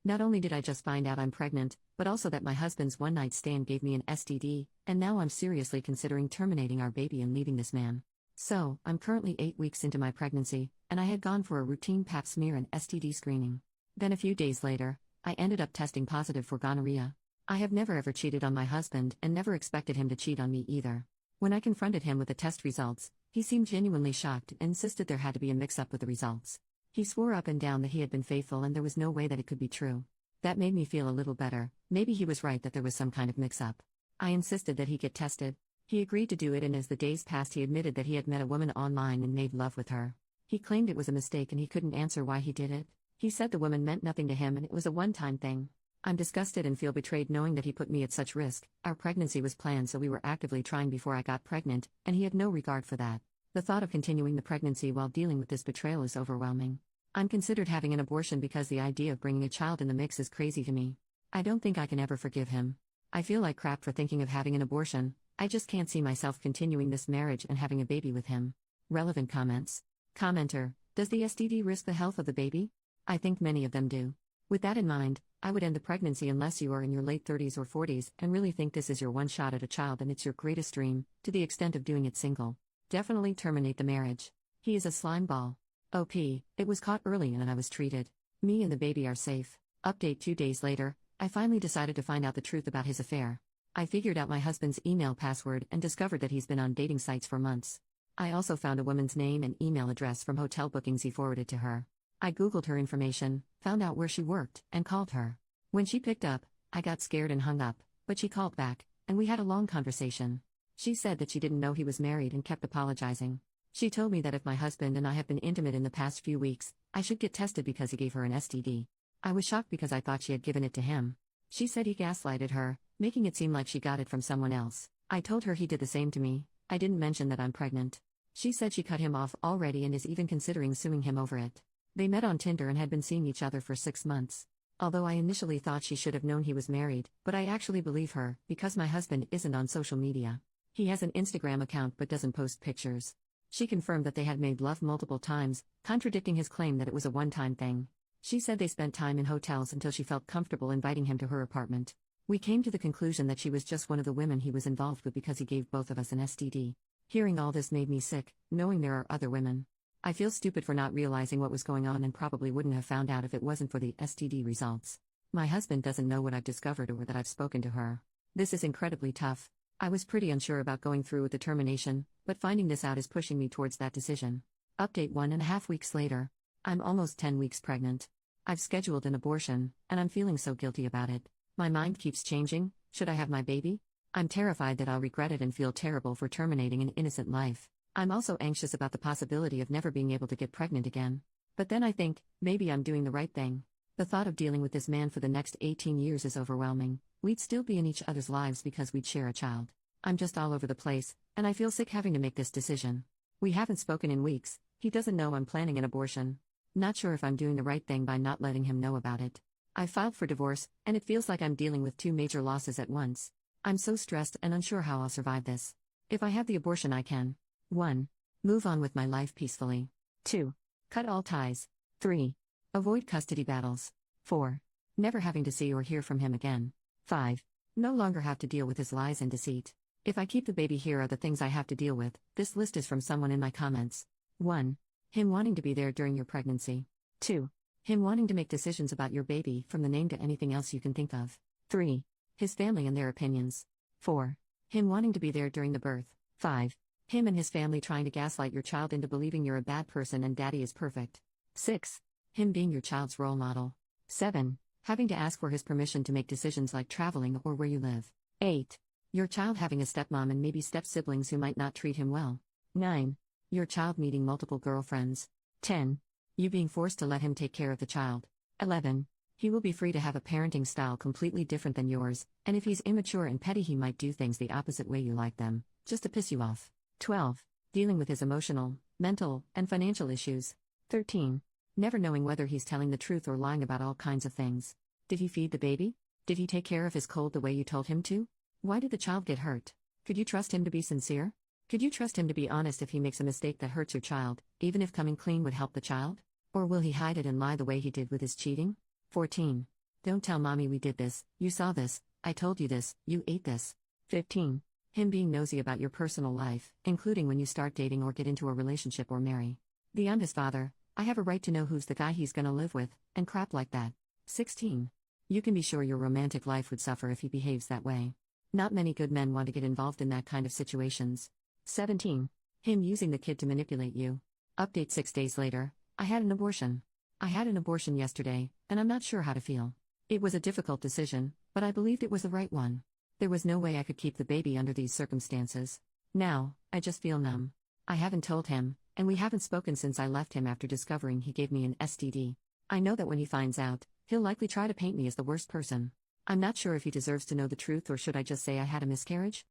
Not only did I just find out I'm pregnant, but also that my husband's one-night stand gave me an STD, and now I'm seriously considering terminating our baby and leaving this man. So, I'm currently 8 weeks into my pregnancy, and I had gone for a routine pap smear and STD screening. Then a few days later, I ended up testing positive for gonorrhea. I have never ever cheated on my husband and never expected him to cheat on me either. When I confronted him with the test results, he seemed genuinely shocked and insisted there had to be a mix-up with the results. He swore up and down that he had been faithful and there was no way that it could be true. That made me feel a little better. Maybe he was right that there was some kind of mix-up. I insisted that he get tested. He agreed to do it, and as the days passed he admitted that he had met a woman online and made love with her. He claimed it was a mistake and he couldn't answer why he did it. He said the woman meant nothing to him and it was a one-time thing. I'm disgusted and feel betrayed knowing that he put me at such risk. Our pregnancy was planned, so we were actively trying before I got pregnant, and he had no regard for that. The thought of continuing the pregnancy while dealing with this betrayal is overwhelming. I'm considered having an abortion because the idea of bringing a child in the mix is crazy to me. I don't think I can ever forgive him. I feel like crap for thinking of having an abortion. I just can't see myself continuing this marriage and having a baby with him. Relevant comments. Commenter: does the STD risk the health of the baby? I think many of them do. With that in mind, I would end the pregnancy unless you are in your late 30s or 40s and really think this is your one shot at a child and it's your greatest dream, to the extent of doing it single. Definitely terminate the marriage. He is a slime ball. OP, it was caught early and I was treated. Me and the baby are safe. Update: 2 days later, I finally decided to find out the truth about his affair. I figured out my husband's email password and discovered that he's been on dating sites for months. I also found a woman's name and email address from hotel bookings he forwarded to her. I googled her information, found out where she worked, and called her. When she picked up, I got scared and hung up, but she called back, and we had a long conversation. She said that she didn't know he was married and kept apologizing. She told me that if my husband and I have been intimate in the past few weeks, I should get tested because he gave her an STD. I was shocked because I thought she had given it to him. She said he gaslighted her, making it seem like she got it from someone else. I told her he did the same to me. I didn't mention that I'm pregnant. She said she cut him off already and is even considering suing him over it. They met on Tinder and had been seeing each other for 6 months. Although I initially thought she should have known he was married, but I actually believe her, because my husband isn't on social media. He has an Instagram account but doesn't post pictures. She confirmed that they had made love multiple times, contradicting his claim that it was a one-time thing. She said they spent time in hotels until she felt comfortable inviting him to her apartment. We came to the conclusion that she was just one of the women he was involved with because he gave both of us an STD. Hearing all this made me sick, knowing there are other women. I feel stupid for not realizing what was going on and probably wouldn't have found out if it wasn't for the STD results. My husband doesn't know what I've discovered or that I've spoken to her. This is incredibly tough. I was pretty unsure about going through with the termination, but finding this out is pushing me towards that decision. Update: 1.5 weeks later. I'm almost 10 weeks pregnant. I've scheduled an abortion, and I'm feeling so guilty about it. My mind keeps changing. Should I have my baby? I'm terrified that I'll regret it and feel terrible for terminating an innocent life. I'm also anxious about the possibility of never being able to get pregnant again. But then I think, maybe I'm doing the right thing. The thought of dealing with this man for the next 18 years is overwhelming. We'd still be in each other's lives because we'd share a child. I'm just all over the place, and I feel sick having to make this decision. We haven't spoken in weeks. He doesn't know I'm planning an abortion. Not sure if I'm doing the right thing by not letting him know about it. I filed for divorce, and it feels like I'm dealing with 2 major losses at once. I'm so stressed and unsure how I'll survive this. If I have the abortion, I can 1. Move on with my life peacefully. 2. Cut all ties. 3. Avoid custody battles. 4. Never having to see or hear from him again. 5. No longer have to deal with his lies and deceit. If I keep the baby, here are the things I have to deal with. This list is from someone in my comments. 1. Him wanting to be there during your pregnancy. 2. Him wanting to make decisions about your baby, from the name to anything else you can think of. 3. His family and their opinions. 4. Him wanting to be there during the birth. 5. Him and his family trying to gaslight your child into believing you're a bad person and daddy is perfect. 6. Him being your child's role model. 7. Having to ask for his permission to make decisions like traveling or where you live. 8. Your child having a stepmom and maybe step-siblings who might not treat him well. 9. Your child meeting multiple girlfriends. 10. You being forced to let him take care of the child. 11. He will be free to have a parenting style completely different than yours, and if he's immature and petty, he might do things the opposite way you like them, just to piss you off. 12. Dealing with his emotional, mental, and financial issues. 13. Never knowing whether he's telling the truth or lying about all kinds of things. Did he feed the baby? Did he take care of his cold the way you told him to? Why did the child get hurt? Could you trust him to be sincere? Could you trust him to be honest if he makes a mistake that hurts your child, even if coming clean would help the child? Or will he hide it and lie the way he did with his cheating? 14. Don't tell mommy we did this, you saw this, I told you this, you ate this. 15. Him being nosy about your personal life, including when you start dating or get into a relationship or marry. I'm his father, I have a right to know who's the guy he's gonna live with, and crap like that. 16. You can be sure your romantic life would suffer if he behaves that way. Not many good men want to get involved in that kind of situations. 17. Him using the kid to manipulate you. Update 6 days later, I had an abortion. I had an abortion yesterday, and I'm not sure how to feel. It was a difficult decision, but I believed it was the right one. There was no way I could keep the baby under these circumstances. Now, I just feel numb. I haven't told him, and we haven't spoken since I left him after discovering he gave me an STD. I know that when he finds out, he'll likely try to paint me as the worst person. I'm not sure if he deserves to know the truth or should I just say I had a miscarriage?